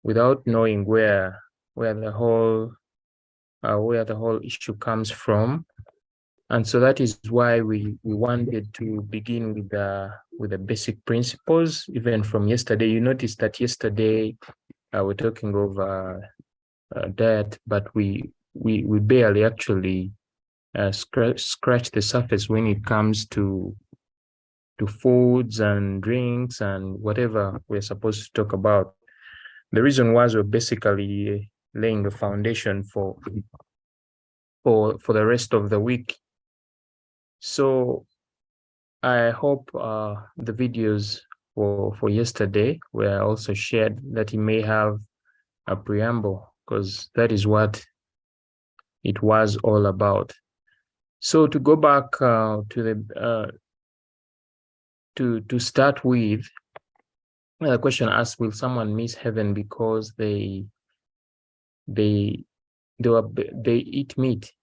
without knowing where the whole issue comes from. And so that is why we wanted to begin with the basic principles, even from yesterday. You noticed that yesterday we're talking of diet, but we barely actually scratch the surface when it comes to foods and drinks and whatever we're supposed to talk about. The reason was we're basically laying the foundation for the rest of the week. So I hope the videos for yesterday were also shared, that it may have a preamble, because that is what it was all about. So to go back to the to start with, the question asked, will someone miss heaven because they eat meat?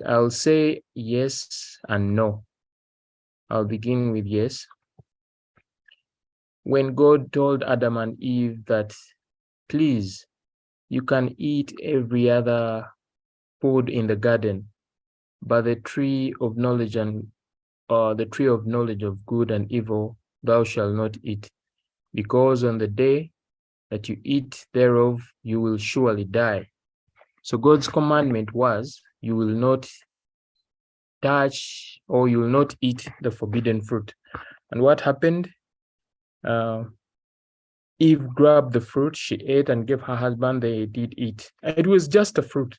I'll say yes and no. I'll begin with yes. When God told Adam and Eve that, please, you can eat every other food in the garden, but the tree of knowledge the tree of knowledge of good and evil thou shalt not eat, because on the day that you eat thereof, you will surely die. So God's commandment was, you will not touch, or you will not eat the forbidden fruit. And what happened? Eve grabbed the fruit, she ate and gave her husband, they did eat. It was just a fruit,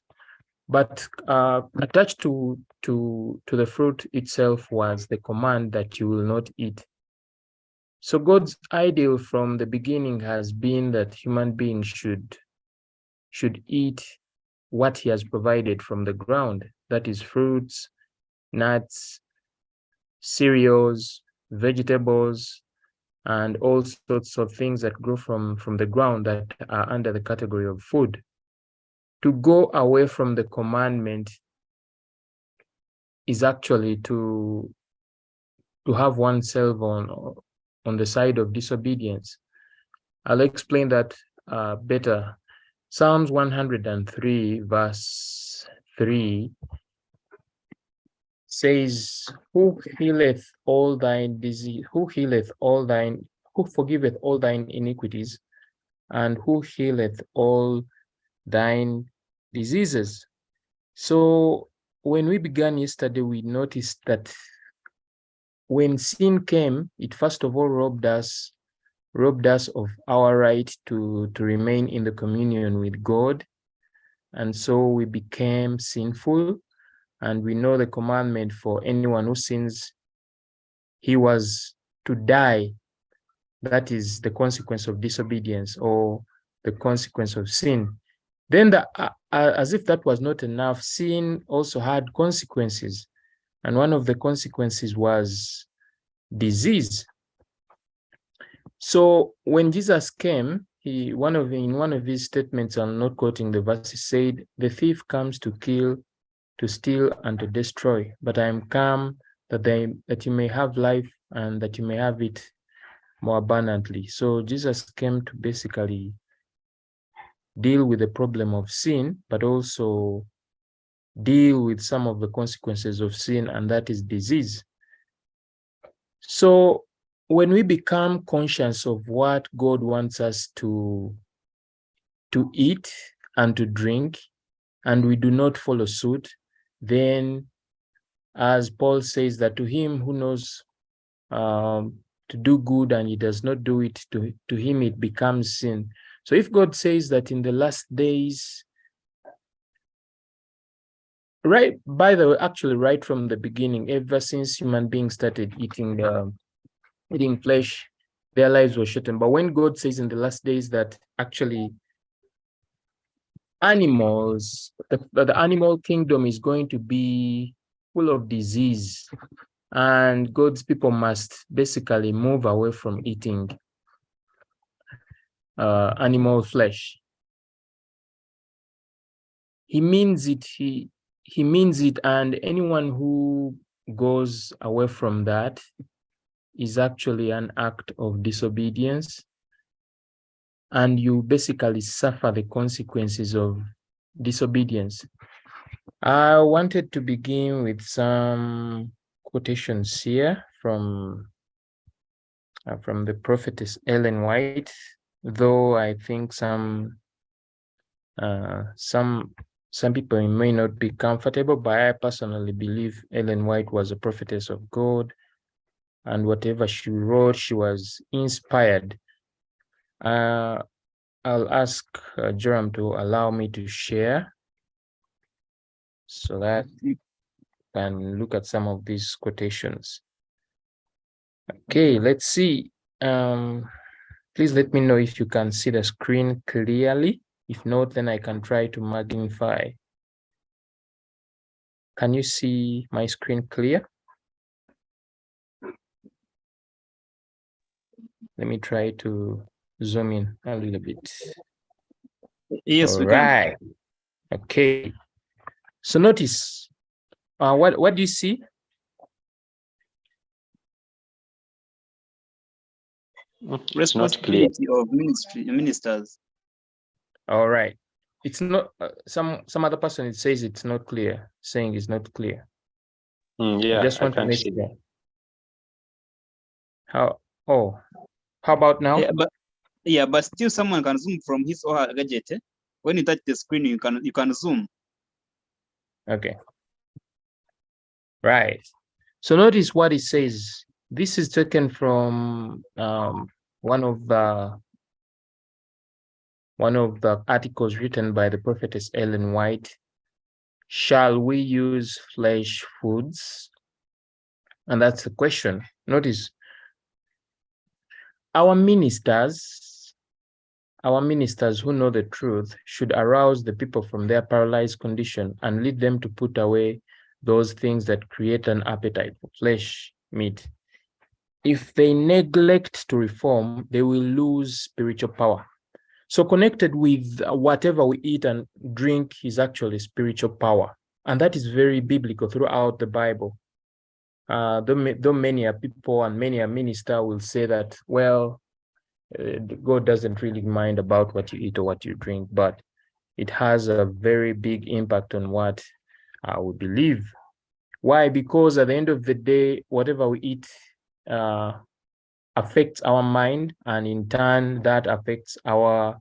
but attached to the fruit itself was the command that you will not eat. So God's ideal from the beginning has been that human beings should eat what he has provided from the ground, that is fruits, nuts, cereals, vegetables, and all sorts of things that grow from the ground that are under the category of food. To go away from the commandment is actually to have oneself on the side of disobedience. I'll explain that better. Psalms 103 verse 3 says, who healeth all thine disease, who forgiveth all thine iniquities, and who healeth all thine diseases. So when we began yesterday, we noticed that when sin came, it first of all robbed us of our right to remain in the communion with God. And so we became sinful. And we know the commandment for anyone who sins, he was to die. That is the consequence of disobedience, or the consequence of sin. Then, as if that was not enough, sin also had consequences. And one of the consequences was disease. So when Jesus came, in one of his statements, I'm not quoting the verse, he said, the thief comes to kill, to steal, and to destroy, but I am come that you may have life, and that you may have it more abundantly. So Jesus came to basically deal with the problem of sin, but also deal with some of the consequences of sin, and that is disease. So when we become conscious of what God wants us to eat and to drink, and we do not follow suit, then, as Paul says, that to him who knows to do good and he does not do it, to him it becomes sin. So if God says that in the last days, right from the beginning, ever since human beings started eating flesh, their lives were shortened. But when God says in the last days that actually animals, the animal kingdom is going to be full of disease, and God's people must basically move away from eating animal flesh, he means it. He means it, and anyone who goes away from that is actually an act of disobedience. and you basically suffer the consequences of disobedience. I wanted to begin with some quotations here from the prophetess Ellen White, though I think some people may not be comfortable, but I personally believe Ellen White was a prophetess of God, and whatever she wrote, she was inspired. I'll ask Joram to allow me to share so that you can look at some of these quotations. Okay, let's see. Please let me know if you can see the screen clearly. If not, then I can try to magnify. Can you see my screen clear? Let me try to zoom in a little bit. Yes, All right. Okay. So notice, what do you see? Responsibility of ministers. All right. It's not some other person. It says it's not clear. Saying it's not clear. Yeah, I just want to make sure. How about now? But still someone can zoom from his or her gadget. When you touch the screen, you can zoom. Okay. Right. So notice what it says. This is taken from one of the articles written by the prophetess Ellen White. Shall we use flesh foods? And that's the question. Notice our ministers who know the truth should arouse the people from their paralyzed condition and lead them to put away those things that create an appetite for flesh meat. If they neglect to reform, they will lose spiritual power. So connected with whatever we eat and drink is actually spiritual power. And that is very biblical throughout the Bible. Though many people and many ministers will say that, well, God doesn't really mind about what you eat or what you drink, but it has a very big impact on what we believe. Why? Because at the end of the day, whatever we eat affects our mind, and in turn, that affects our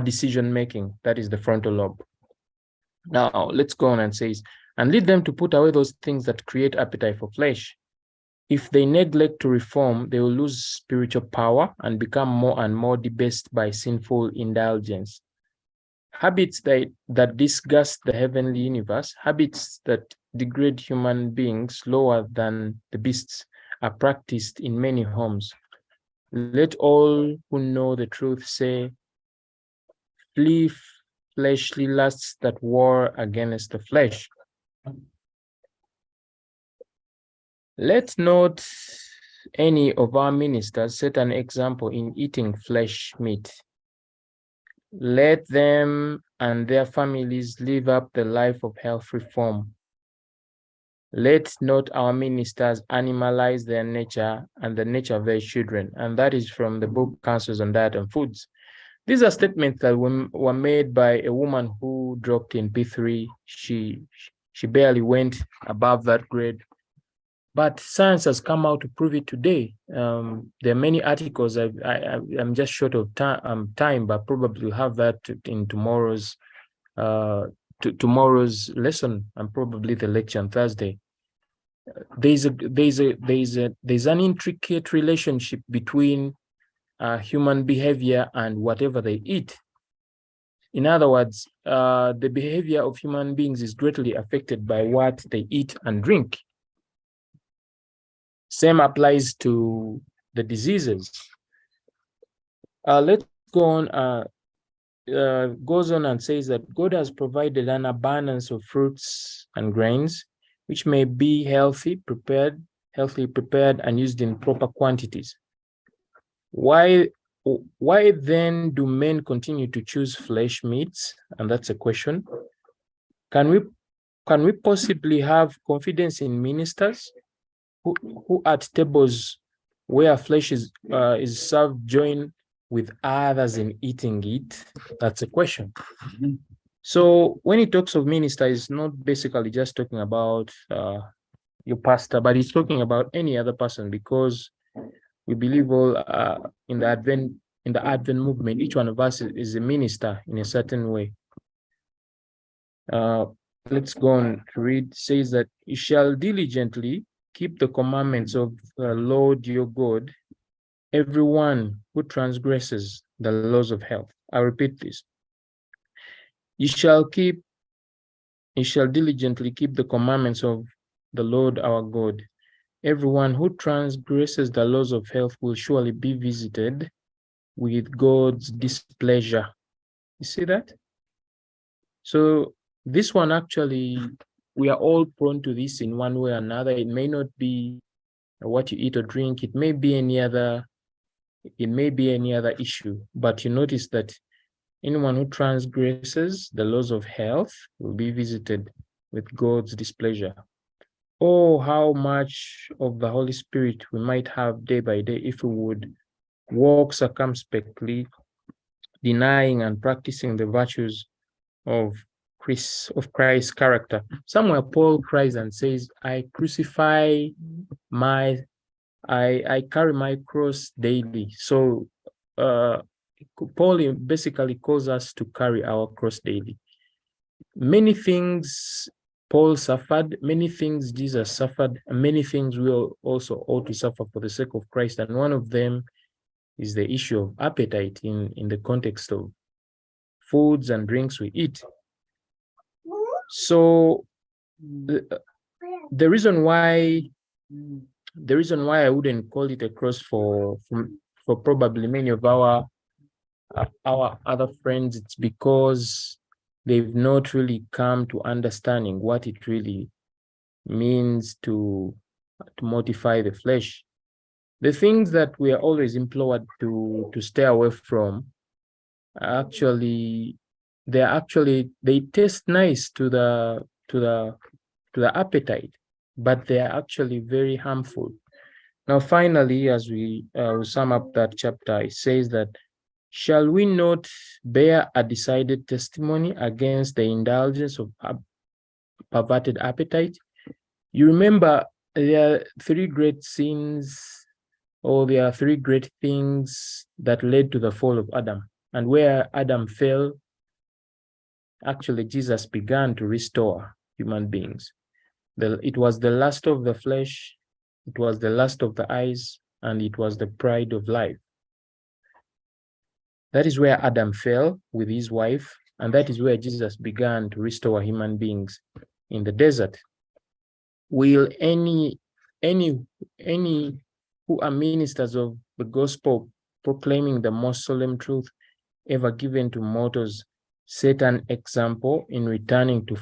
decision making. That is the frontal lobe. Now, let's go on and say, and lead them to put away those things that create appetite for flesh. If they neglect to reform, they will lose spiritual power and become more and more debased by sinful indulgence. Habits that disgust the heavenly universe, habits that degrade human beings lower than the beasts, are practiced in many homes. Let all who know the truth say, flee fleshly lusts that war against the flesh. Let not any of our ministers set an example in eating flesh meat. Let them and their families live up the life of health reform. Let not our ministers animalize their nature and the nature of their children. And that is from the book Counsels on Diet and Foods. These are statements that were made by a woman who dropped in P3. She barely went above that grade. But science has come out to prove it today. There are many articles. I'm just short of time, but probably will have that in tomorrow's lesson and probably the lecture on Thursday. There's an intricate relationship between human behavior and whatever they eat. In other words, the behavior of human beings is greatly affected by what they eat and drink. Same applies to the diseases. Let's go on. Goes on and says that God has provided an abundance of fruits and grains, which may be healthily prepared and used in proper quantities. Why then do men continue to choose flesh meats? And that's a question. Can we possibly have confidence in ministers who at tables where flesh is served join with others in eating it? That's a question. So when he talks of minister, it's not basically just talking about your pastor, but he's talking about any other person, because we believe all in the Advent movement, each one of us is a minister in a certain way. Let's go on to read. It says that you shall diligently keep the commandments of the Lord your God, everyone who transgresses the laws of health. I repeat this. You shall diligently keep the commandments of the Lord our God. Everyone who transgresses the laws of health will surely be visited with God's displeasure. You see that? So this one, actually, we are all prone to this in one way or another. It may not be what you eat or drink. It may be any other issue. But you notice that anyone who transgresses the laws of health will be visited with God's displeasure. Oh, how much of the Holy Spirit we might have day by day if we would walk circumspectly, denying and practicing the virtues of Christ's character. Somewhere Paul cries and says, I carry my cross daily. So Paul basically calls us to carry our cross daily. Many things Paul suffered, many things Jesus suffered, and many things we also ought to suffer for the sake of Christ. And one of them is the issue of appetite in the context of foods and drinks we eat. So the reason why I wouldn't call it a cross for probably many of our other friends, it's because they've not really come to understanding what it really means to mortify the flesh. The things that we are always implored to stay away from, they taste nice to the appetite, but they are actually very harmful. Now, finally, as we sum up that chapter, it says that, shall we not bear a decided testimony against the indulgence of perverted appetite? You remember there are three great sins, or there are three great things that led to the fall of Adam. And where Adam fell, actually Jesus began to restore human beings. It was the lust of the flesh, it was the lust of the eyes, and it was the pride of life. That is where Adam fell with his wife, and that is where Jesus began to restore human beings in the desert. Will any who are ministers of the gospel, proclaiming the most solemn truth ever given to mortals, set an example in returning to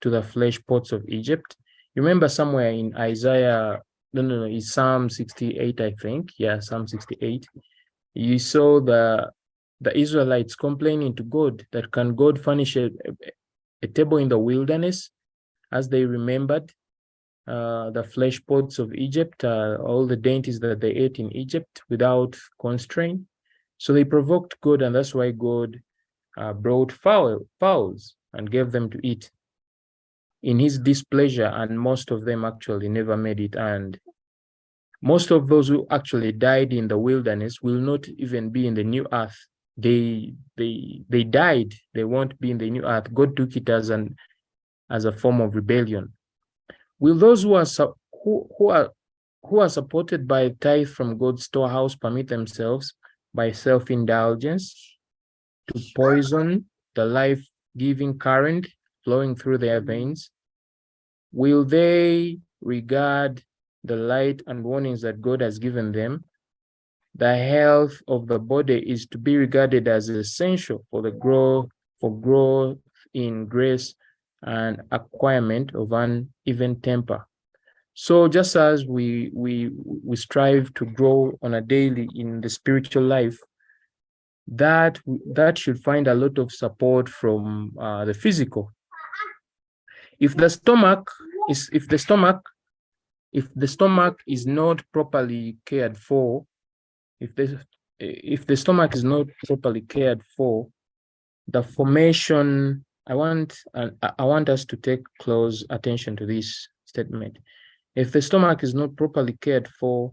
the flesh pots of Egypt? You remember somewhere in Isaiah, it's Psalm 68, I think. Yeah, Psalm 68. You saw the Israelites complaining to God that, can God furnish a table in the wilderness, as they remembered the flesh pots of Egypt, all the dainties that they ate in Egypt without constraint. So they provoked God, and that's why God brought fowls and gave them to eat in his displeasure, and most of them actually never made it. And most of those who actually died in the wilderness will not even be in the new earth. They died. They won't be in the new earth. God took it as a form of rebellion. Will those who are supported by tithe from God's storehouse permit themselves, by self-indulgence, to poison the life-giving current flowing through their veins? Will they regard the light and warnings that God has given them? The health of the body is to be regarded as essential for growth in grace and acquirement of an even temper. So just as we strive to grow on a daily in the spiritual life, that should find a lot of support from the physical. If the stomach is not properly cared for, if the if the stomach is not properly cared for, the formation, I want us to take close attention to this statement. If the stomach is not properly cared for,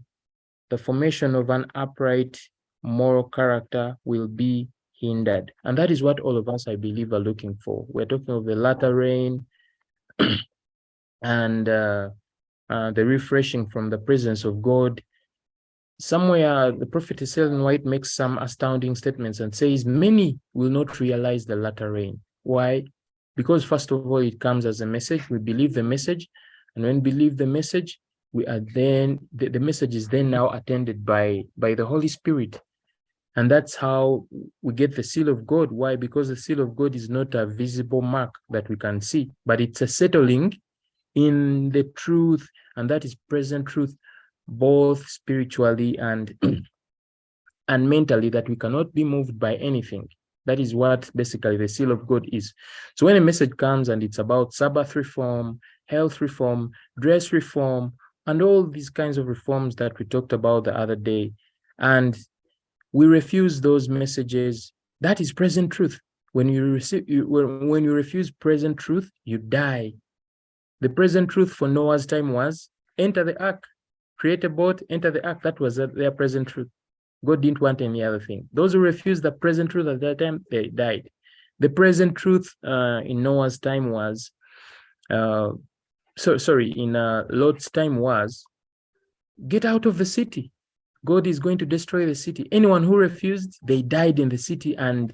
the formation of an upright moral character will be hindered. And that is what all of us, I believe, are looking for. We're talking of the latter rain and the refreshing from the presence of God. Somewhere the prophet Ellen White makes some astounding statements and says many will not realize the latter rain. Why? Because first of all, it comes as a message. We believe the message, and when we believe the message, we are then the message is then now attended by the Holy Spirit. And that's how we get the seal of God. Why? Because the seal of God is not a visible mark that we can see, but it's a settling in the truth, and that is present truth, both spiritually and and mentally, that we cannot be moved by anything. That is what basically the seal of God is. So when a message comes and it's about Sabbath reform, health reform, dress reform, and all these kinds of reforms that we talked about the other day, and we refuse those messages, that is present truth. When you refuse present truth, you die. The present truth for Noah's time was enter the ark, create a boat, enter the ark. That was their present truth. God didn't want any other thing. Those who refused the present truth at that time, they died. The present truth in Noah's time was, in Lot's time was, get out of the city. God is going to destroy the city. Anyone who refused, they died in the city, and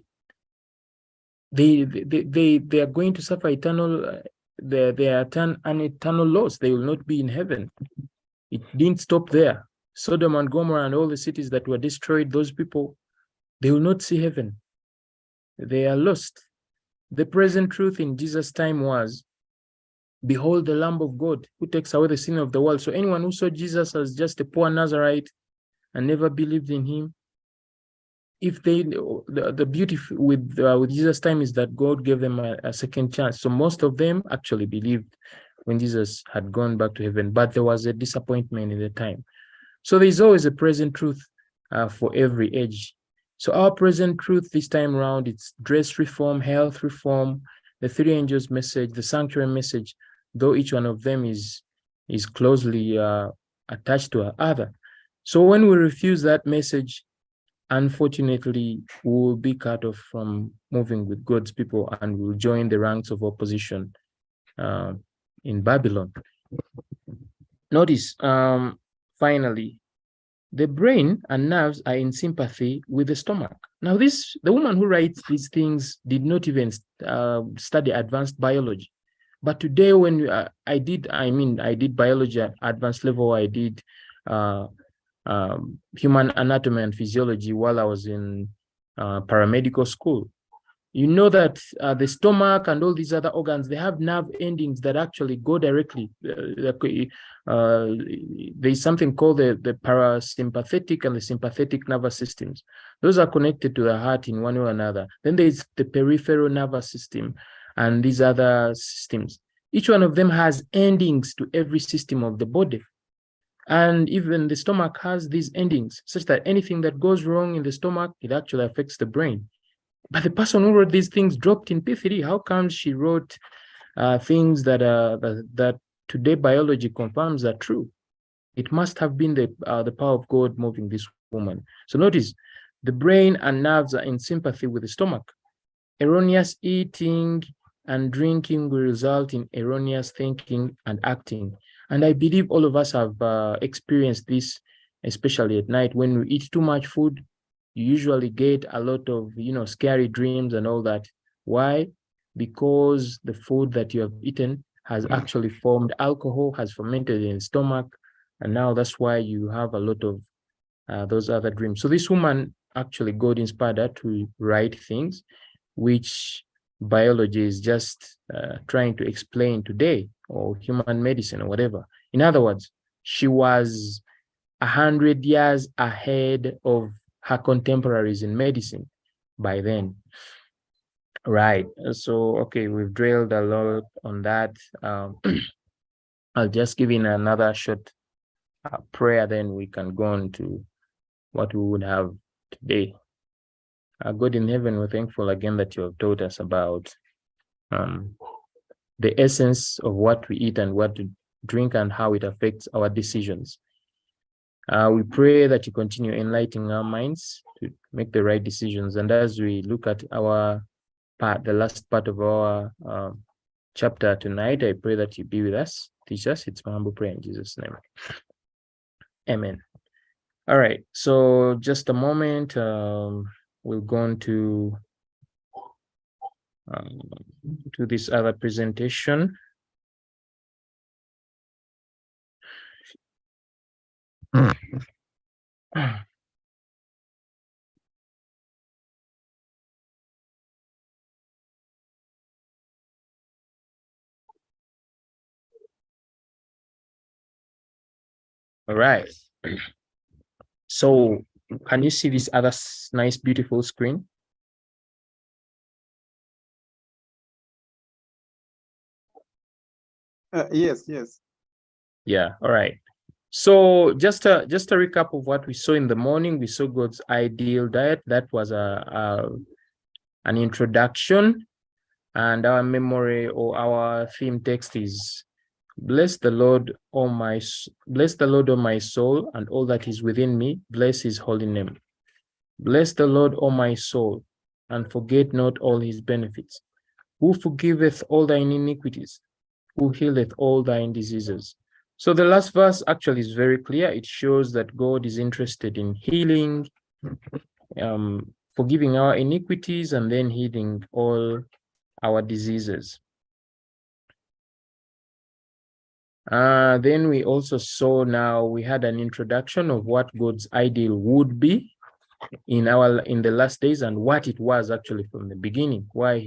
they are going to suffer eternal, an eternal loss. They will not be in heaven. It didn't stop there. Sodom and Gomorrah and all the cities that were destroyed, those people, they will not see heaven. They are lost. The present truth in Jesus' time was, behold the Lamb of God who takes away the sin of the world. So anyone who saw Jesus as just a poor Nazarite and never believed in him, if they, the beauty with Jesus' time is that God gave them a second chance. So most of them actually believed when Jesus had gone back to heaven, but there was a disappointment in the time. So there's always a present truth for every age. So our present truth this time around, it's dress reform, health reform, the three angels message, the sanctuary message, though each one of them is closely attached to other. So when we refuse that message, unfortunately, we will be cut off from moving with God's people, and we'll join the ranks of opposition in Babylon. Notice, finally, the brain and nerves are in sympathy with the stomach. Now, the woman who writes these things did not even study advanced biology. But today, when I did biology at advanced level, I did human anatomy and physiology while I was in paramedical school. You know that the stomach and all these other organs, they have nerve endings that actually go directly. There's something called the parasympathetic and the sympathetic nervous systems. Those are connected to the heart in one way or another. Then there's the peripheral nervous system and these other systems. Each one of them has endings to every system of the body. And even the stomach has these endings, such that anything that goes wrong in the stomach, it actually affects the brain. But the person who wrote these things dropped in P3. How come she wrote things that today biology confirms are true? It must have been the power of God moving this woman. So notice, the brain and nerves are in sympathy with the stomach. Erroneous eating and drinking will result in erroneous thinking and acting. And I believe all of us have experienced this, especially at night when we eat too much food. You usually get a lot of, scary dreams and all that. Why? Because the food that you have eaten has actually formed alcohol, has fermented in the stomach, and now that's why you have a lot of those other dreams. So this woman, actually, God inspired her to write things which biology is just trying to explain today, or human medicine or whatever. In other words, she was 100 years ahead of her contemporaries in medicine by then. Right. So, okay, we've drilled a lot on that. I'll just give in another short prayer, then we can go on to what we would have today. Our God in heaven, we're thankful again that you have taught us about the essence of what we eat and what to drink and how it affects our decisions. We pray that you continue enlightening our minds to make the right decisions. And as we look at our part, the last part of our chapter tonight, I pray that you be with us, teach us. It's my humble prayer in Jesus' name. Amen. All right, so just a moment. We'll go on to this other presentation. All right. So can you see this other nice, beautiful screen? Yes. Yeah. All right. So just a recap of what we saw in the morning. We saw God's ideal diet. That was an introduction, and our memory or our theme text is bless the Lord, O my soul, and all that is within me. Bless his holy name. Bless the Lord, O my soul, and forget not all his benefits, who forgiveth all thine iniquities, who healeth all thine diseases. So the last verse actually is very clear. It shows that God is interested in healing, forgiving our iniquities, and then healing all our diseases. Then we also saw, now we had an introduction of what God's ideal would be in the last days and what it was actually from the beginning. Why?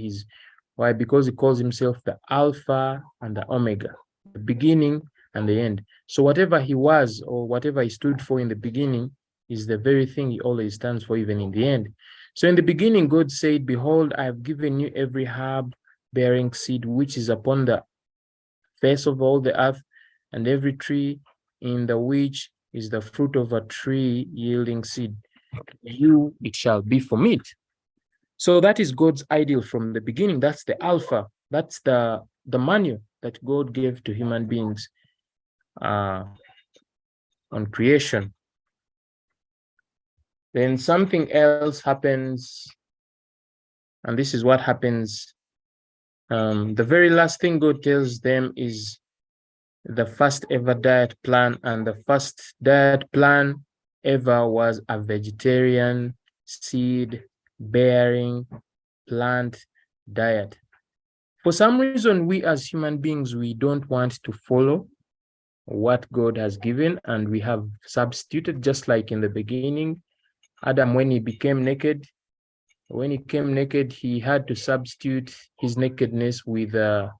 Because he calls himself the Alpha and the Omega, the beginning and the end. So whatever he was or whatever he stood for in the beginning is the very thing he always stands for even in the end. So in the beginning, God said, behold, I have given you every herb bearing seed which is upon the face of all the earth, and every tree in the which is the fruit of a tree yielding seed. You it shall be for meat. So that is God's ideal from the beginning. That's the Alpha. That's the manual that God gave to human beings on creation. Then something else happens, and this is what happens. The very last thing God tells them is the first ever diet plan, and the first diet plan ever was a vegetarian, seed-bearing, plant diet. For some reason, we as human beings, we don't want to follow what God has given, and we have substituted, just like in the beginning. Adam, when he became naked, when he came naked, he had to substitute his nakedness with an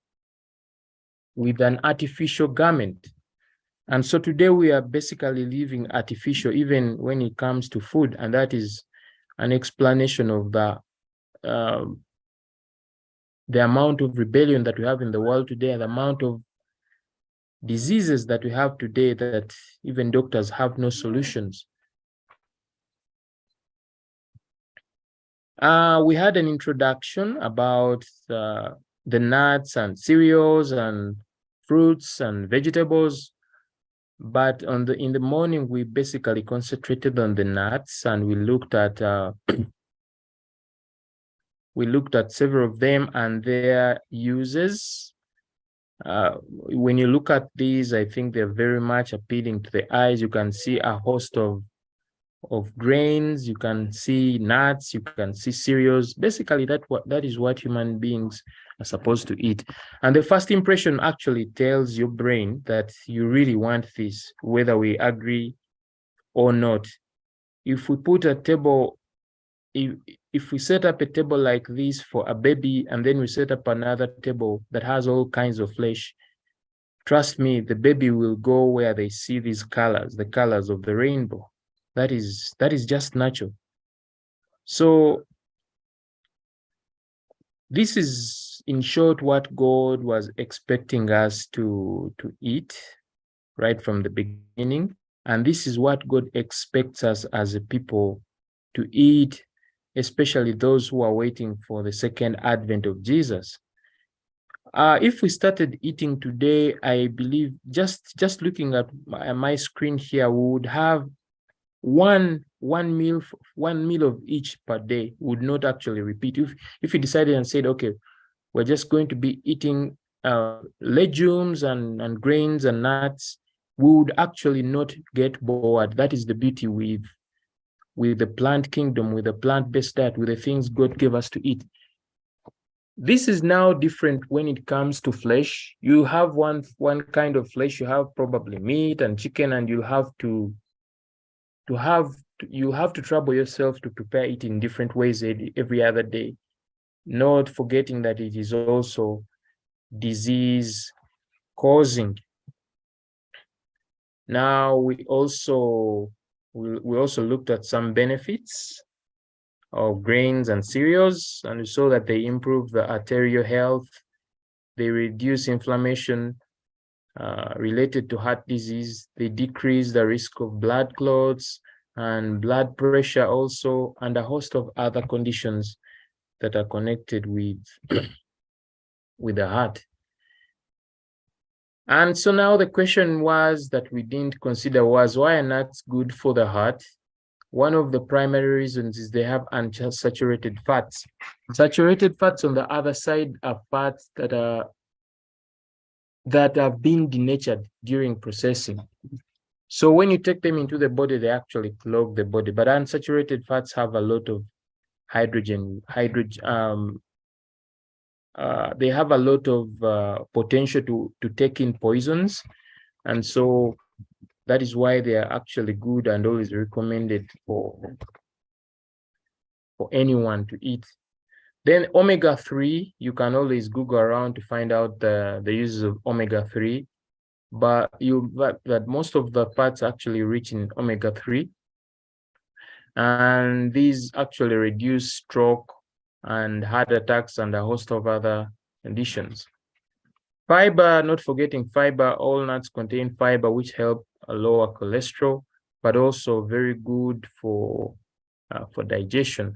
artificial garment. And so today we are basically living artificial, even when it comes to food. And that is an explanation of the amount of rebellion that we have in the world today, and the amount of diseases that we have today that even doctors have no solutions. We had an introduction about the nuts and cereals and fruits and vegetables, but in the morning we basically concentrated on the nuts, and we looked at several of them and their uses. When you look at these, I think they're very much appealing to the eyes. You can see a host of grains, you can see nuts, you can see cereals. Basically, that is what human beings are supposed to eat. And the first impression actually tells your brain that you really want this, whether we agree or not. If we put a table, if we set up a table like this for a baby, and then we set up another table that has all kinds of flesh, trust me, the baby will go where they see these colors, the colors of the rainbow. That is just natural. So this is, in short, what God was expecting us to eat right from the beginning. And this is what God expects us as a people to eat, especially those who are waiting for the second advent of Jesus. If we started eating today, I believe just looking at my screen here, we would have one meal of each per day. Would not actually repeat. If we decided and said, okay, we're just going to be eating legumes and grains and nuts, we would actually not get bored. That is the beauty with the plant kingdom, with the plant-based diet, with the things God gave us to eat. This is now different when it comes to flesh. You have one kind of flesh. You have probably meat and chicken, and you have to trouble yourself to prepare it in different ways every other day, not forgetting that it is also disease causing. Now we also looked at some benefits of grains and cereals, and we saw that they improve the arterial health, they reduce inflammation related to heart disease, they decrease the risk of blood clots and blood pressure also, and a host of other conditions that are connected with the heart. And so now the question was that we didn't consider was, why are nuts good for the heart? One of the primary reasons is they have unsaturated fats. Saturated fats on the other side are fats that have been denatured during processing. So when you take them into the body, they actually clog the body. But unsaturated fats have a lot of hydrogen. They have a lot of potential to take in poisons, and so that is why they are actually good and always recommended for anyone to eat. Then omega-3, you can always Google around to find out the uses of omega-3, but that most of the fats actually rich in omega-3, and these actually reduce stroke and heart attacks and a host of other conditions. Fiber, not forgetting fiber, all nuts contain fiber, which help lower cholesterol, but also very good for digestion.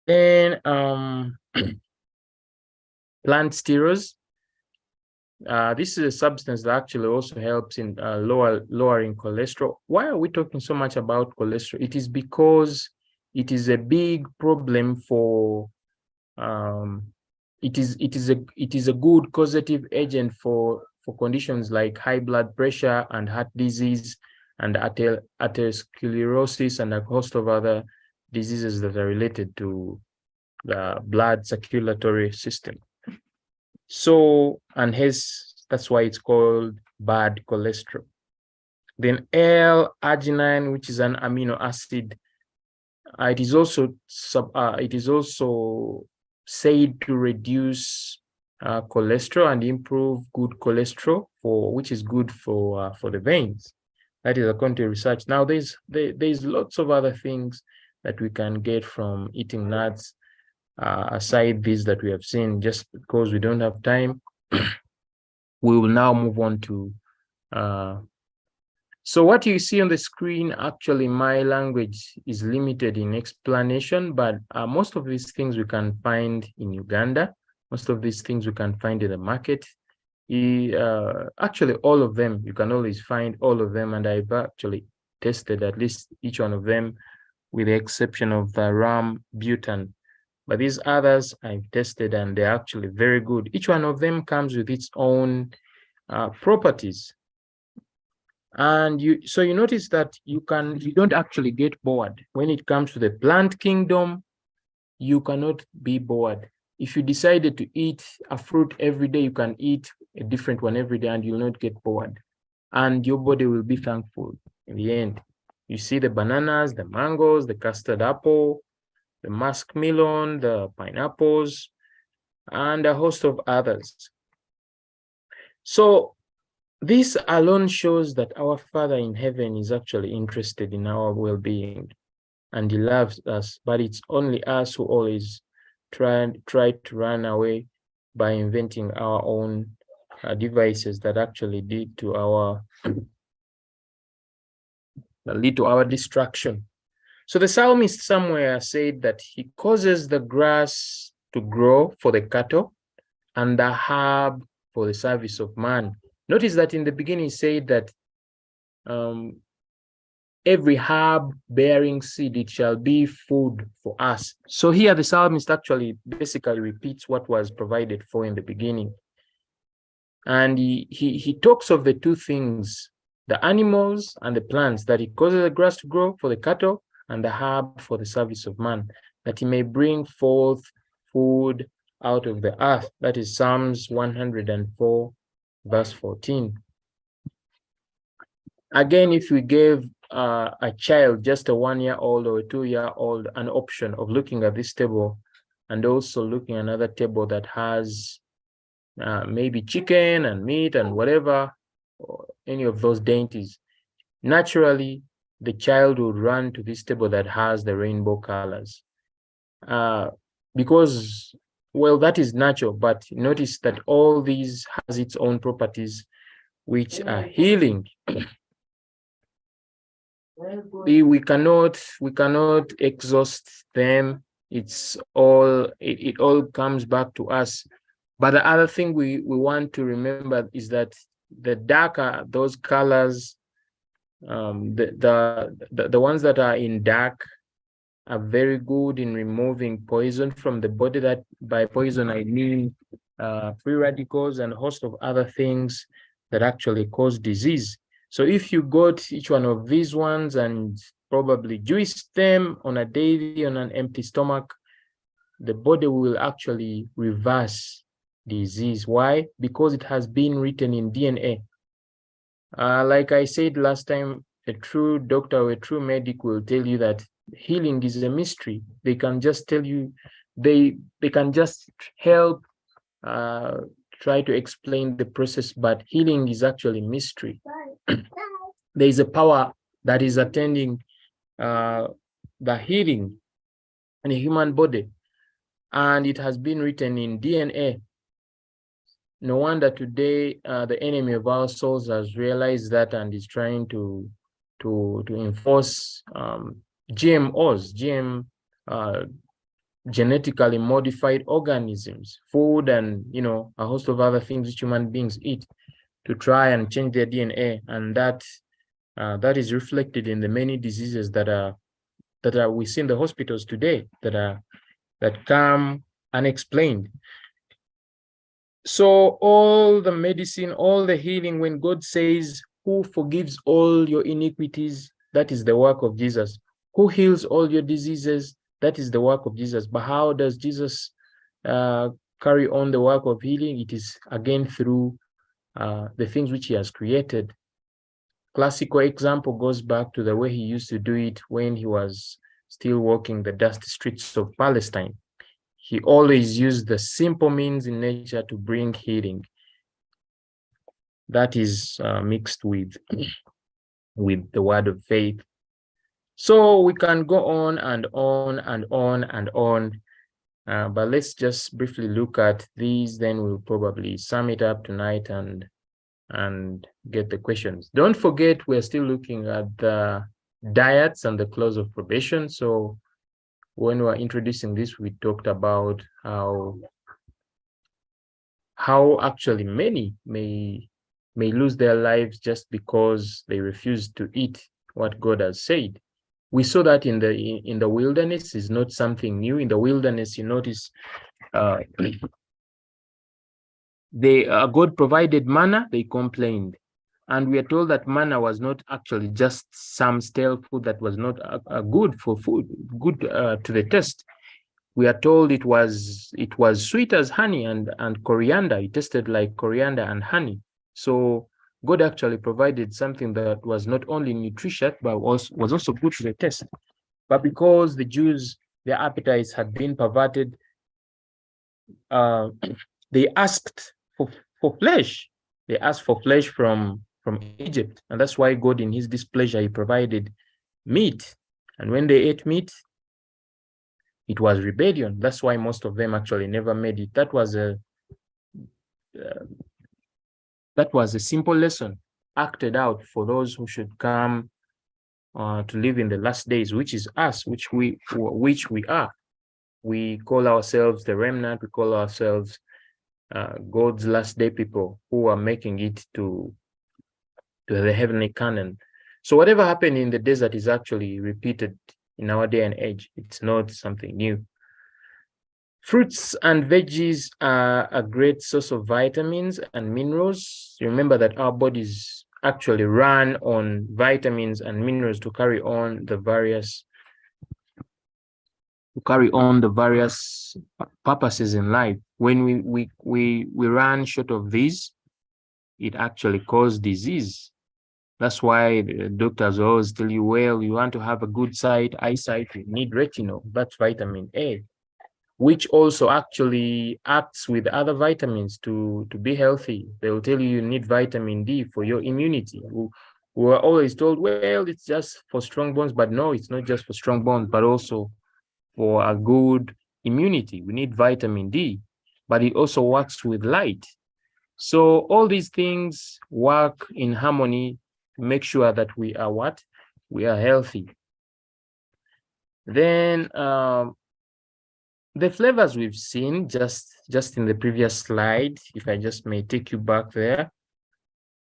Then plant sterols. This is a substance that actually also helps in lowering cholesterol. Why are we talking so much about cholesterol? It is because it is a big problem for it is a good causative agent for conditions like high blood pressure and heart disease and atherosclerosis and a host of other diseases that are related to the blood circulatory system. So, and hence that's why it's called bad cholesterol. Then L-arginine, which is an amino acid, it is also said to reduce cholesterol and improve good cholesterol, which is good for the veins. That is according to research. Now there's lots of other things that we can get from eating nuts, aside these that we have seen. Just because we don't have time, we will now move on to so what you see on the screen, actually my language is limited in explanation, but most of these things we can find in Uganda. Most of these things we can find in the market. Actually, all of them, you can always find all of them, and I've actually tested at least each one of them, with the exception of the ram butane. But these others I've tested, and they're actually very good. Each one of them comes with its own properties. And you notice that you don't actually get bored. When it comes to the plant kingdom, you cannot be bored. If you decided to eat a fruit every day, you can eat a different one every day and you'll not get bored. And your body will be thankful in the end. You see the bananas, the mangoes, the custard apple, the muskmelon, the pineapples, and a host of others. So this alone shows that our Father in heaven is actually interested in our well-being, and he loves us, but it's only us who always try to run away by inventing our own devices that actually lead to our destruction. So the psalmist somewhere said that he causes the grass to grow for the cattle and the herb for the service of man. Notice that in the beginning he said that every herb bearing seed, it shall be food for us. So here the psalmist actually basically repeats what was provided for in the beginning. And he talks of the two things, the animals and the plants, that he causes the grass to grow for the cattle and the herb for the service of man, that he may bring forth food out of the earth. That is Psalms 104, verse 14. Again, if we gave a child, just a 1-year-old or a 2-year-old, an option of looking at this table and also looking at another table that has maybe chicken and meat and whatever, or any of those dainties, naturally, the child would run to this table that has the rainbow colors. Because, well, that is natural, but notice that all these has its own properties, which are healing. We cannot exhaust them. It all comes back to us. But the other thing we want to remember is that the darker those colors, the ones that are in dark are very good in removing poison from the body. That by poison I mean free radicals and a host of other things that actually cause disease. So if you got each one of these ones and probably juice them on a daily on an empty stomach, the body will actually reverse disease. Why? Because it has been written in DNA. Like I said last time, a true doctor or a true medic will tell you that healing is a mystery. They can just tell you, they can just help try to explain the process, but healing is actually mystery. There is a power that is attending the healing in a human body, and it has been written in DNA. No wonder today the enemy of our souls has realized that and is trying to enforce GMOs, genetically modified organisms, food, and a host of other things which human beings eat, to try and change their DNA, and that is reflected in the many diseases that we see in the hospitals today that come unexplained. So all the medicine, all the healing, when God says, who forgives all your iniquities, that is the work of Jesus. Who heals all your diseases, that is the work of Jesus. But how does Jesus carry on the work of healing? It is again through the things which he has created. Classical example goes back to the way he used to do it when he was still walking the dusty streets of Palestine. He always used the simple means in nature to bring healing. That is mixed with the word of faith. So we can go on and on and on and on, but let's just briefly look at these. Then we'll probably sum it up tonight and get the questions. Don't forget, we're still looking at the diets and the clause of probation. So when we were introducing this, we talked about how actually many may lose their lives just because they refuse to eat what God has said. We saw that in the wilderness is not something new. In the wilderness, you notice God provided manna, they complained. And we are told that manna was not actually just some stale food that was not good for food, good to the taste. We are told it was sweet as honey and coriander. It tasted like coriander and honey. So God actually provided something that was not only nutritious, but was also good to the taste. But because the Jews, their appetites had been perverted, they asked for flesh. They asked for flesh from Egypt. And that's why God, in his displeasure, he provided meat. And when they ate meat, it was rebellion. That's why most of them actually never made it. That was a simple lesson acted out for those who should come to live in the last days, which is us, which we are. We call ourselves the remnant. We call ourselves God's last day people who are making it to the heavenly canon. So whatever happened in the desert is actually repeated in our day and age. It's not something new. Fruits and veggies are a great source of vitamins and minerals. Remember that our bodies actually run on vitamins and minerals to carry on the various purposes in life. When we run short of these, it actually causes disease. That's why the doctors always tell you, well, you want to have a good eyesight, you need retinol. That's vitamin A, which also actually acts with other vitamins to be healthy. They will tell you need vitamin D for your immunity. We are always told, well, it's just for strong bones, but no, it's not just for strong bones, but also for a good immunity. We need vitamin D, but it also works with light. So all these things work in harmony to make sure that we are what? We are healthy. Then the flavors we've seen just in the previous slide, if I just may take you back there,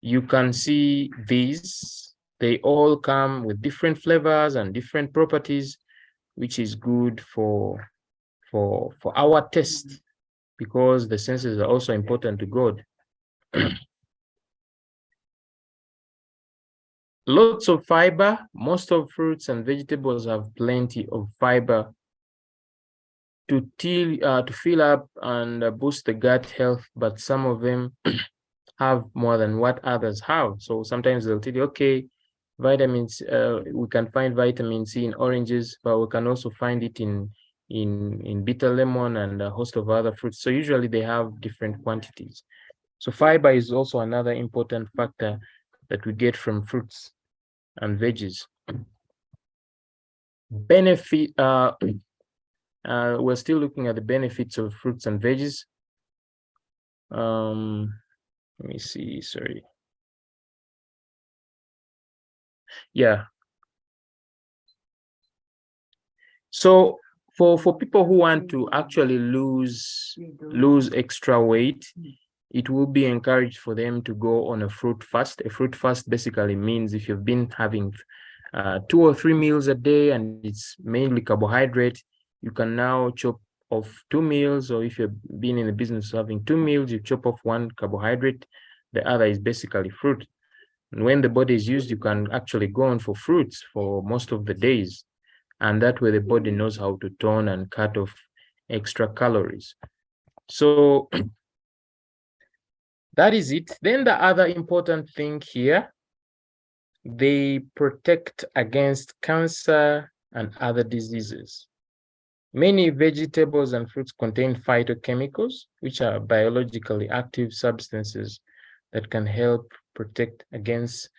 you can see these. They all come with different flavors and different properties, which is good for our taste, because the senses are also important to God. Lots of fiber. Most of fruits and vegetables have plenty of fiber to fill up and boost the gut health, but some of them have more than what others have. So sometimes they'll tell you, okay, vitamins, we can find vitamin C in oranges, but we can also find it in bitter lemon and a host of other fruits. So usually they have different quantities. So fiber is also another important factor that we get from fruits and veggies. Benefit, we're still looking at the benefits of fruits and veggies. Let me see, sorry. Yeah. So for people who want to actually lose extra weight, it will be encouraged for them to go on a fruit fast. A fruit fast basically means if you've been having 2 or 3 meals a day and it's mainly carbohydrate, you can now chop off 2 meals, or if you've been in the business of having 2 meals, you chop off 1 carbohydrate, the other is basically fruit. And when the body is used, you can actually go on for fruits for most of the days. And that way the body knows how to tone and cut off extra calories. So that is it. Then the other important thing here, they protect against cancer and other diseases. Many vegetables and fruits contain phytochemicals, which are biologically active substances that can help protect against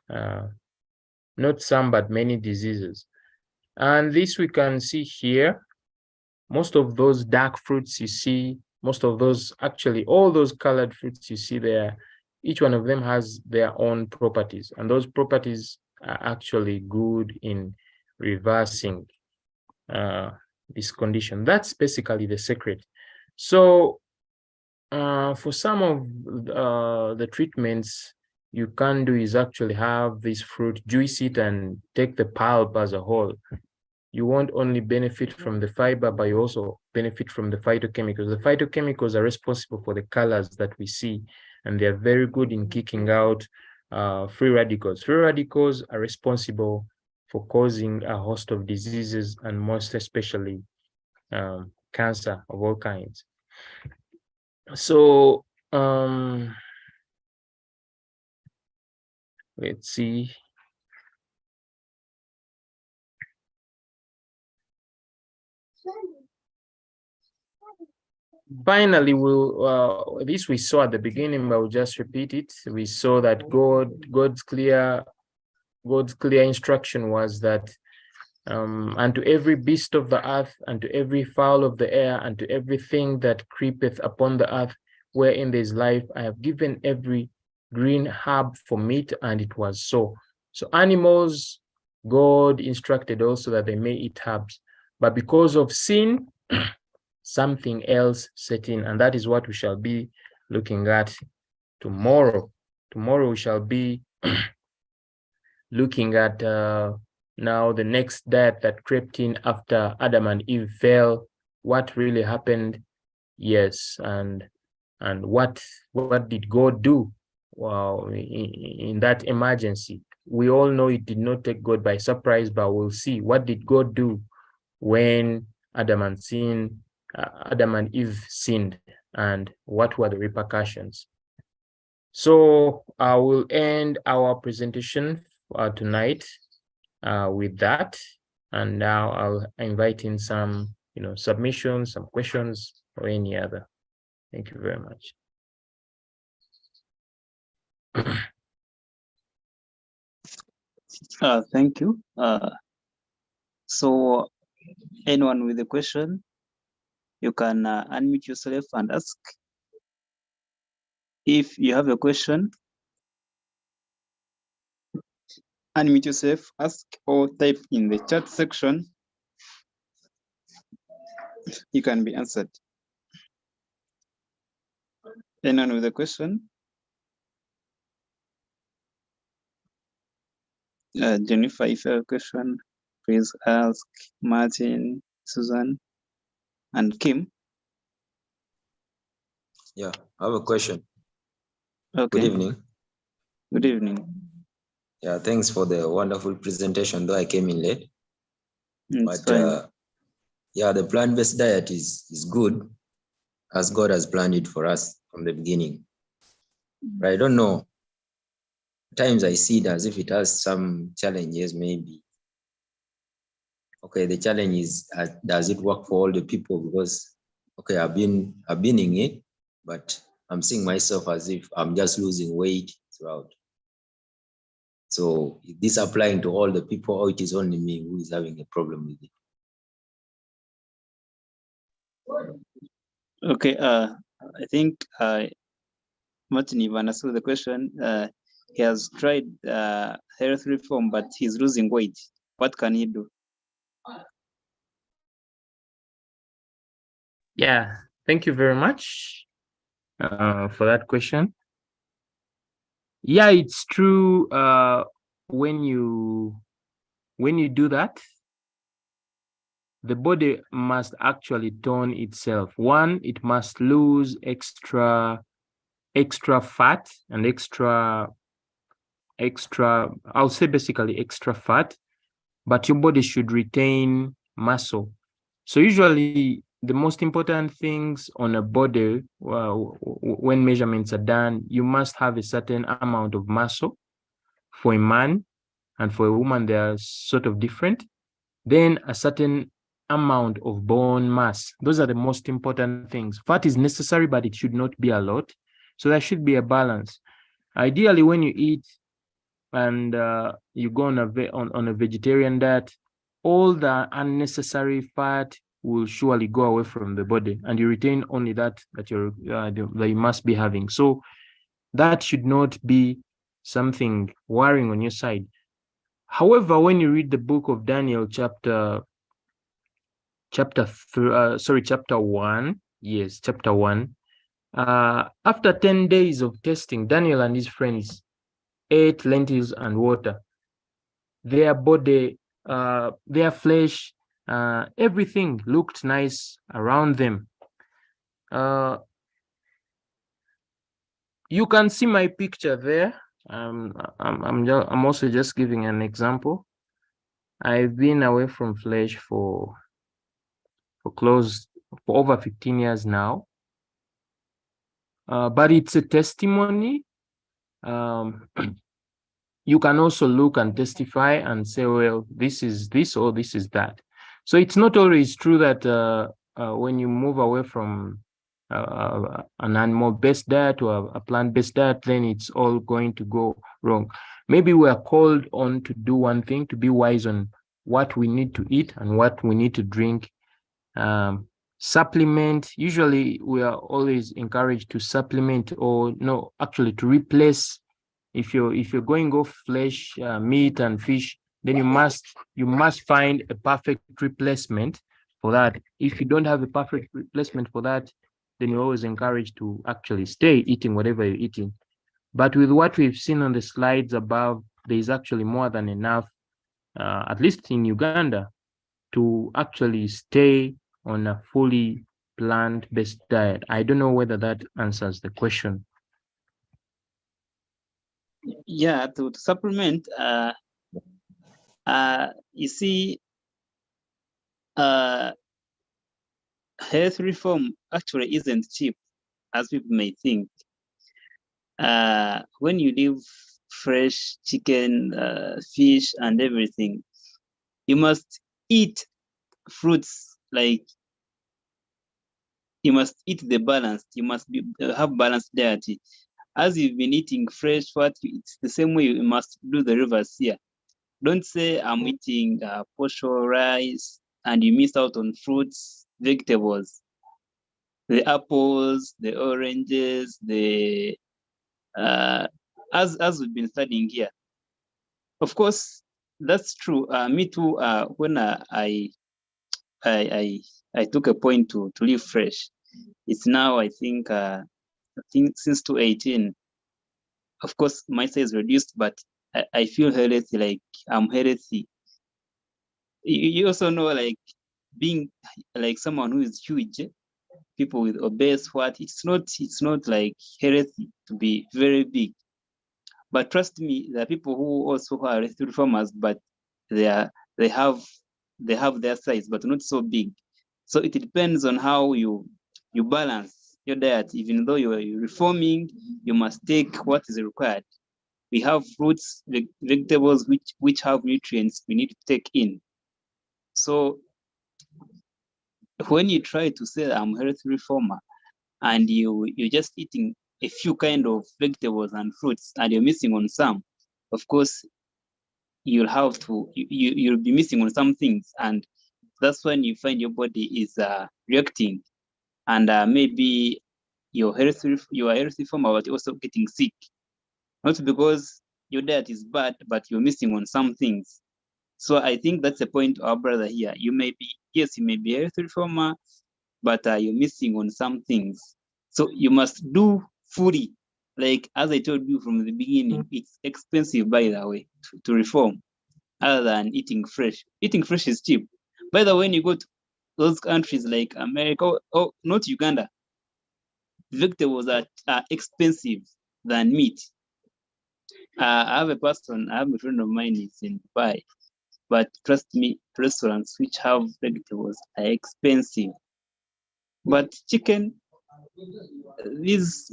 not some, but many diseases. And this we can see here. Most of those dark fruits you see, most of those, actually all those colored fruits you see there, each one of them has their own properties, and those properties are actually good in reversing this condition. That's basically the secret. So for some of the treatments you can do is actually have this fruit, juice it and take the pulp as a whole. You won't only benefit from the fiber, but you also benefit from the phytochemicals. The phytochemicals are responsible for the colors that we see, and they're very good in kicking out free radicals. Free radicals are responsible for causing a host of diseases, and most especially cancer of all kinds. So let's see. Finally, this we saw at the beginning, but we'll just repeat it. We saw that God's clear instruction was that unto every beast of the earth, and to every fowl of the air, and to everything that creepeth upon the earth, wherein there is life, I have given every green herb for meat, and it was so. So animals God instructed also that they may eat herbs. But because of sin, something else set in, and that is what we shall be looking at tomorrow. Tomorrow we shall be looking at now the next diet that crept in after Adam and Eve fell. What really happened? Yes, and what did God do? Wow, in that emergency? We all know it did not take God by surprise, but we'll see what did God do when Adam and Eve sinned, and what were the repercussions. So I will end our presentation tonight with that, and now I'll invite in some submissions, some questions, or any other. Thank you very much. Thank you. So anyone with a question, you can unmute yourself and ask. If you have a question, unmute yourself, ask, or type in the chat section. You can be answered. Anyone with a question? Jennifer, if you have a question, please ask. Martin, Susan, and Kim. Yeah, I have a question. Okay. Good evening. Good evening. Yeah, thanks for the wonderful presentation, though I came in late. It's fine. Yeah, the plant-based diet is good, as God has planned it for us from the beginning. But I don't know, at times I see it as if it has some challenges, maybe. Okay, the challenge is, does it work for all the people? Because, okay, I've been in it, but I'm seeing myself as if I'm just losing weight throughout. So is this applying to all the people, or it is only me who is having a problem with it? Okay, I think Martin, you've understood the question. He has tried health reform, but he's losing weight. What can he do? Yeah, thank you very much for that question. Yeah, it's true. When you do that, the body must actually tone itself. One, it must lose extra fat and extra, I'll say basically extra fat, but your body should retain muscle. So usually the most important things on a body, when measurements are done, you must have a certain amount of muscle. For a man and for a woman, they are sort of different. Then a certain amount of bone mass. Those are the most important things. Fat is necessary, but it should not be a lot. So there should be a balance. Ideally, when you eat and you go on a vegetarian diet, all the unnecessary fat will surely go away from the body, and you retain only that you must be having. So that should not be something worrying on your side. However, when you read the book of Daniel, chapter 1, yes, chapter 1, after 10 days of testing, Daniel and his friends ate lentils and water. Their body, their flesh, everything looked nice around them. You can see my picture there. I'm also just giving an example. I've been away from flesh for over 15 years now. But it's a testimony. You can also look and testify and say, well, this is this or this is that. So it's not always true that when you move away from an animal-based diet or a plant-based diet, then it's all going to go wrong. Maybe we are called on to do one thing, to be wise on what we need to eat and what we need to drink. Supplement, usually we are always encouraged to supplement, or no, actually to replace. If you're going off flesh, meat and fish, then you must find a perfect replacement for that. If you don't have a perfect replacement for that, then you're always encouraged to actually stay eating whatever you're eating. But with what we've seen on the slides above, there is actually more than enough, at least in Uganda, to actually stay on a fully plant-based diet. I don't know whether that answers the question. Yeah, to supplement, you see, health reform actually isn't cheap, as people may think. When you leave fresh chicken, fish, and everything, you must eat fruits. Like, you must eat the balanced. You must have balanced diet. As you've been eating fresh, it's the same way you must do the reverse here. Don't say I'm eating portion rice and you miss out on fruits, vegetables, the apples, the oranges, the as we've been studying here. Of course, that's true. Me too. When I took a point to live fresh, it's now I think since 2018. Of course, my size reduced, but I feel healthy. Like I'm healthy. You also know, like being like someone who is huge, people with obese it's not like healthy to be very big. But trust me, there are people who also are reformers, but they have their size, but not so big. So it depends on how you balance your diet. Even though you're reforming, you must take what is required. We have fruits, vegetables which have nutrients we need to take in. So when you try to say I'm a health reformer and you're just eating a few kind of vegetables and fruits and you're missing on some, of course you'll have to you'll be missing on some things, and that's when you find your body is reacting, and maybe you are healthy farmer but also getting sick, not because your diet is bad, but you're missing on some things. So I think that's the point, our brother here. You may be a healthy farmer, but you're missing on some things. So you must do fully. Like as I told you from the beginning, it's expensive, by the way, to reform, other than eating fresh. Eating fresh is cheap. By the way, when you go to those countries like America, or not Uganda, vegetables are expensive than meat. I have a friend of mine is in Dubai, but trust me, restaurants which have vegetables are expensive. But chicken, this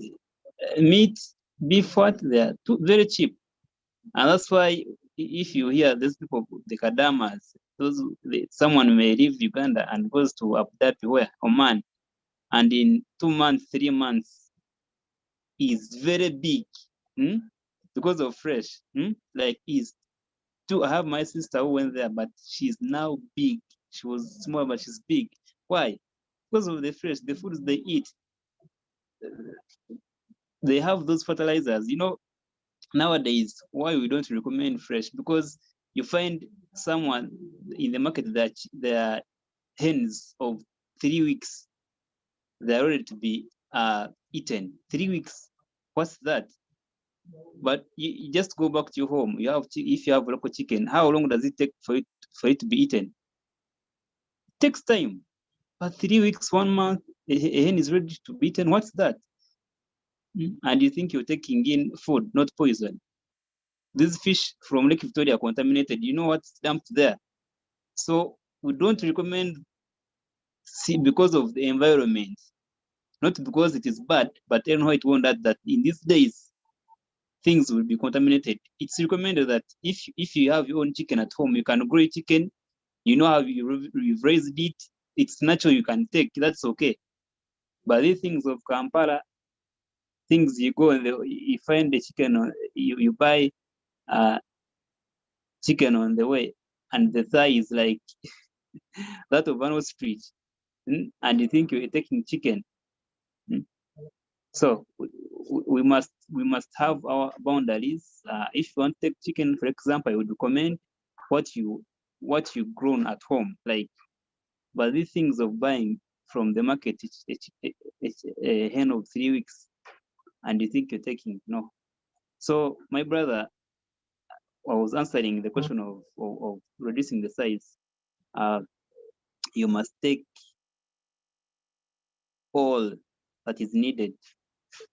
meat, beef, they're very cheap. And that's why if you hear these people, the Kadamas, someone may leave Uganda and goes to Abu Dhabi, where Oman, and in 2 months, 3 months, is very big, because of fresh. Like I have my sister who went there, but she's now big. She was small, but she's big. Why? Because of the fresh, the foods they eat. They have those fertilizers. Nowadays, why we don't recommend fresh? Because you find someone in the market that there are hens of 3 weeks, they're ready to be eaten. 3 weeks, what's that? But you just go back to your home. If you have local chicken, how long does it take for it to be eaten? It takes time. But 3 weeks, 1 month, a hen is ready to be eaten. What's that? And you think you're taking in food, not poison. These fish from Lake Victoria are contaminated. You know what's dumped there? So we don't recommend because of the environment, not because it is bad, but anyhow it won't that in these days things will be contaminated. It's recommended that if you have your own chicken at home, you can grow chicken. You know how you've raised it. It's natural. You can take. That's okay. But these things of Kampala, things you go and you find the chicken, you buy chicken on the way, and the thigh is like that of an ostrich, and you think you're taking chicken. So we must have our boundaries. If you want to take chicken, for example, I would recommend what you grown at home, like. But these things of buying from the market, it's a hen of 3 weeks, and you think you're taking, no. So my brother, I was answering the question of reducing the size. You must take all that is needed.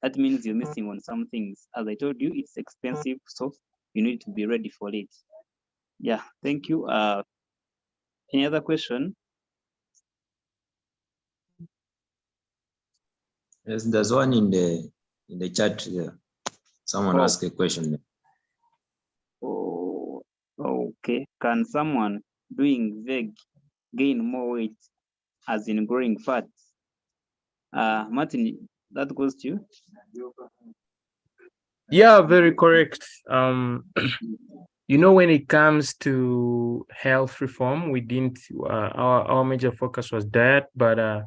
That means you're missing on some things. As I told you, it's expensive, so you need to be ready for it. Yeah, thank you. Any other question? Yes, there's one in the chat there. Someone asked a question. Oh, okay. Can someone doing veg gain more weight, as in growing fat? Martin, that goes to you. Yeah, very correct. When it comes to health reform, we didn't. Our major focus was diet, but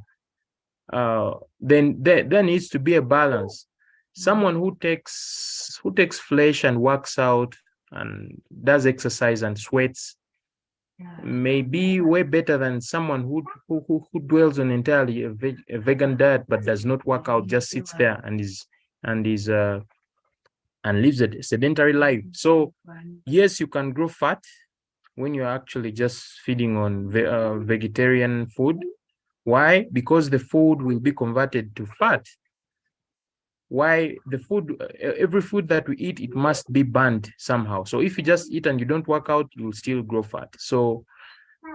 then there needs to be a balance. Someone who takes flesh and works out and does exercise and sweats may be way better than someone who dwells on entirely a vegan diet but does not work out, just sits there and lives a sedentary life. So yes, you can grow fat when you're actually just feeding on vegetarian food. Why? Because the food will be converted to fat. Why? The food, every food that we eat, it must be burned somehow. So if you just eat and you don't work out, you'll still grow fat. So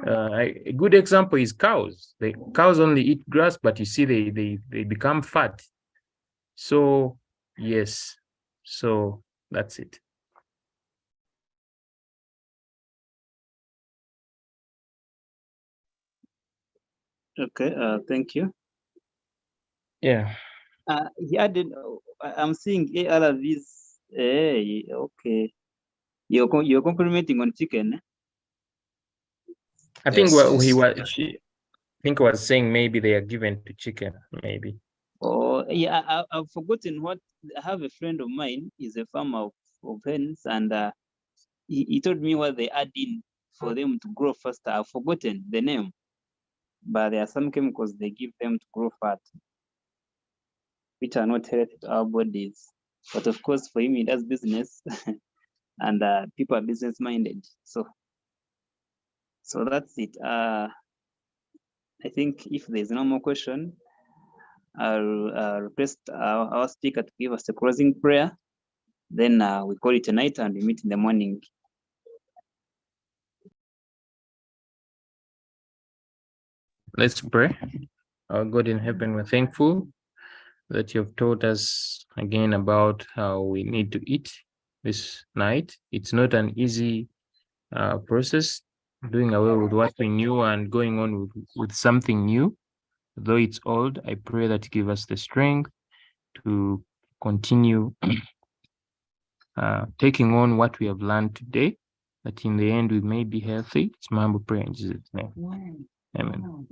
a good example is cows. The cows only eat grass, but you see they become fat. So yes, so that's it. Okay, thank you. Yeah. He added, I'm seeing ARVs. Hey, okay. You're complimenting on chicken. I think Yes, he yes. was was saying maybe they are given to chicken, maybe. Oh, yeah, I've forgotten what. I have a friend of mine, he's a farmer of hens, and he told me what they add in for them to grow faster. I've forgotten the name, but there are some chemicals they give them to grow fat, which are not healthy to our bodies. But of course, for him, he does business, and people are business minded. So that's it. I think if there's no more question, I'll request our speaker to give us a closing prayer. Then we call it a night and we meet in the morning. Let's pray. Our God in heaven, we're thankful that you've taught us again about how we need to eat this night. It's not an easy process, doing away with what we knew and going on with something new. Though it's old, I pray that you give us the strength to continue taking on what we have learned today, that in the end we may be healthy. It's my humble prayer in Jesus' name. Amen.